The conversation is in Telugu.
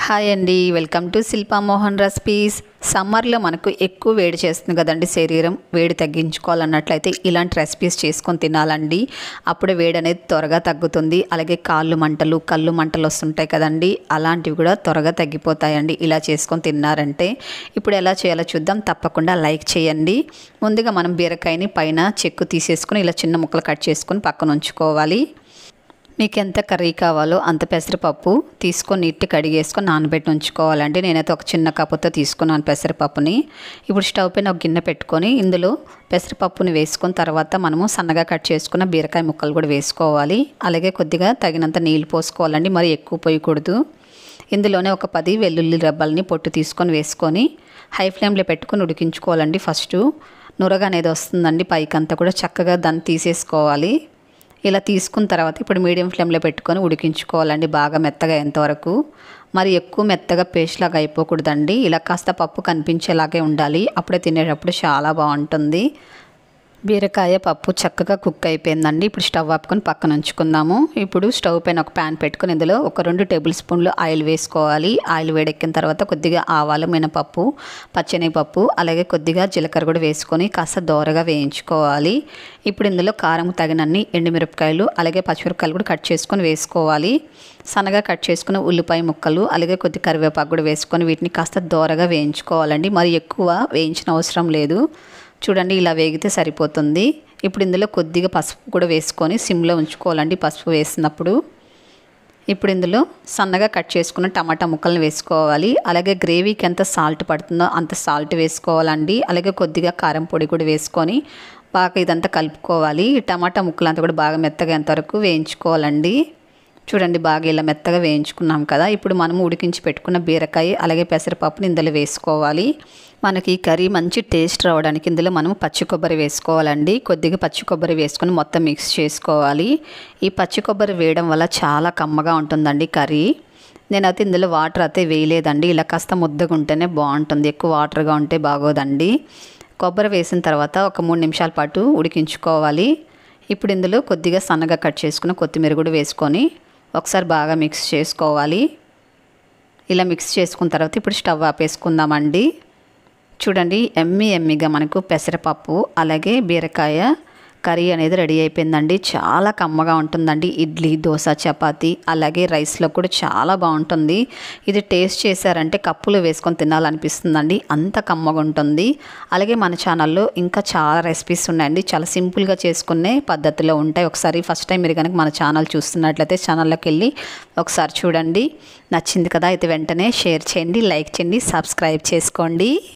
హాయ్ అండి, welcome to Shilpa Mohan recipes. సమ్మర్లో మనకు ఎక్కువ వేడి చేస్తుంది కదండి శరీరం. వేడి తగ్గించుకోవాలన్నట్లయితే ఇలాంటి రెసిపీస్ చేసుకొని తినాలండి. అప్పుడే వేడి అనేది త్వరగా తగ్గుతుంది. అలాగే కాళ్ళు మంటలు, కళ్ళు మంటలు వస్తుంటాయి కదండి, అలాంటివి కూడా త్వరగా తగ్గిపోతాయండి ఇలా చేసుకొని తిన్నారంటే. ఇప్పుడు ఎలా చేయాలో చూద్దాం. తప్పకుండా లైక్ చేయండి. ముందుగా మనం బీరకాయని పైన చెక్కు తీసేసుకొని ఇలా చిన్న ముక్కలు కట్ చేసుకొని పక్కన ఉంచుకోవాలి. మీకు ఎంత కర్రీ కావాలో అంత పెసరపప్పు తీసుకొని నీట్గా కడిగేసుకొని నానబెట్టి ఉంచుకోవాలండి. నేనైతే ఒక చిన్న కప్పుతో తీసుకున్నాను పెసరపప్పుని. ఇప్పుడు స్టవ్ పైన ఒక గిన్నె పెట్టుకొని ఇందులో పెసరపప్పుని వేసుకున్న తర్వాత మనము సన్నగా కట్ చేసుకున్న బీరకాయ ముక్కలు కూడా వేసుకోవాలి. అలాగే కొద్దిగా తగినంత నీళ్ళు పోసుకోవాలండి, మరి ఎక్కువ పోయకూడదు. ఇందులోనే ఒక 10 వెల్లుల్లి రెబ్బల్ని పొట్టు తీసుకొని వేసుకొని హై ఫ్లేమ్లో పెట్టుకొని ఉడికించుకోవాలండి. ఫస్ట్ నురగ అనేది వస్తుందండి పైకంతా కూడా, చక్కగా దాన్ని తీసేసుకోవాలి. ఇలా తీసుకున్న తర్వాత ఇప్పుడు మీడియం ఫ్లేమ్లో పెట్టుకొని ఉడికించుకోవాలండి బాగా మెత్తగా అయ్యేంతవరకు. మరి ఎక్కువ మెత్తగా పేస్ట్ లాగా అయిపోకూడదండి. ఇలా కాస్త పప్పు కనిపించేలాగే ఉండాలి. అప్పుడే తినేటప్పుడు చాలా బాగుంటుంది. బీరకాయ పప్పు చక్కగా కుక్ అయిపోయిందండి. ఇప్పుడు స్టవ్ ఆపుకొని పక్కన ఉంచుకుందాము. ఇప్పుడు స్టవ్ పైన ఒక ప్యాన్ పెట్టుకొని ఇందులో ఒక 2 టేబుల్ స్పూన్లు ఆయిల్ వేసుకోవాలి. ఆయిల్ వేడెక్కిన తర్వాత కొద్దిగా ఆవాలు, మినపప్పు, పచ్చెనగపప్పు, అలాగే కొద్దిగా జీలకర్ర కూడా వేసుకొని కాస్త దోరగా వేయించుకోవాలి. ఇప్పుడు ఇందులో కారం తగినన్ని ఎండుమిరపకాయలు, అలాగే పచ్చిమిరపకాయలు కూడా కట్ చేసుకొని వేసుకోవాలి. సన్నగా కట్ చేసుకున్న ఉల్లిపాయ ముక్కలు, అలాగే కొద్ది కరివేపాకు కూడా వేసుకొని వీటిని కాస్త దోరగా వేయించుకోవాలండి. మరి ఎక్కువ వేయించిన అవసరం లేదు. చూడండి, ఇలా వేగితే సరిపోతుంది. ఇప్పుడు ఇందులో కొద్దిగా పసుపు కూడా వేసుకొని సిమ్లో ఉంచుకోవాలండి పసుపు వేసినప్పుడు. ఇప్పుడు ఇందులో సన్నగా కట్ చేసుకున్న టమాటా ముక్కలను వేసుకోవాలి. అలాగే గ్రేవీకి ఎంత సాల్ట్ పడుతుందో అంత సాల్ట్ వేసుకోవాలండి. అలాగే కొద్దిగా కారం పొడి కూడా వేసుకొని బాగా ఇదంతా కలుపుకోవాలి. ఈ టమాటా ముక్కలంతా కూడా బాగా మెత్తగా ఎంతవరకు వేయించుకోవాలండి. చూడండి, బాగా ఇలా మెత్తగా వేయించుకున్నాం కదా. ఇప్పుడు మనం ఉడికించి పెట్టుకున్న బీరకాయ అలాగే పెసరపప్పుని ఇందులో వేసుకోవాలి. మనకి ఈ కర్రీ మంచి టేస్ట్ రావడానికి ఇందులో మనం పచ్చి కొబ్బరి వేసుకోవాలండి. కొద్దిగా పచ్చి కొబ్బరి వేసుకొని మొత్తం మిక్స్ చేసుకోవాలి. ఈ పచ్చి కొబ్బరి వేయడం వల్ల చాలా కమ్మగా ఉంటుందండి కర్రీ. నేనైతే ఇందులో వాటర్ అయితే వేయలేదండి. ఇలా కాస్త ముద్దగా ఉంటేనే బాగుంటుంది, ఎక్కువ వాటర్గా ఉంటే బాగోదండి. కొబ్బరి వేసిన తర్వాత ఒక 3 నిమిషాల పాటు ఉడికించుకోవాలి. ఇప్పుడు ఇందులో కొద్దిగా సన్నగా కట్ చేసుకున్న కొత్తిమీర కూడా వేసుకొని ఒకసారి బాగా మిక్స్ చేసుకోవాలి. ఇలా మిక్స్ చేసుకున్న తర్వాత ఇప్పుడు స్టవ్ ఆపేసుకుందామండి. చూడండి, ఎమ్మీగా మనకు పెసరపప్పు అలాగే బీరకాయ కర్రీ అనేది రెడీ అయిపోయిందండి. చాలా కమ్మగా ఉంటుందండి. ఇడ్లీ, దోశ, చపాతి అలాగే రైస్లో కూడా చాలా బాగుంటుంది. ఇది టేస్ట్ చేశారంటే కప్పులో వేసుకొని తినాలనిపిస్తుందండి, అంత కమ్మగా ఉంటుంది. అలాగే మన ఛానల్లో ఇంకా చాలా రెసిపీస్ ఉన్నాయండి, చాలా సింపుల్గా చేసుకునే పద్ధతిలో ఉంటాయి. ఒకసారి ఫస్ట్ టైం మీరు కనుక మన ఛానల్ చూస్తున్నట్లయితే ఛానల్లోకి వెళ్ళి ఒకసారి చూడండి. నచ్చింది కదా అయితే వెంటనే షేర్ చేయండి, లైక్ చేయండి, సబ్స్క్రైబ్ చేసుకోండి.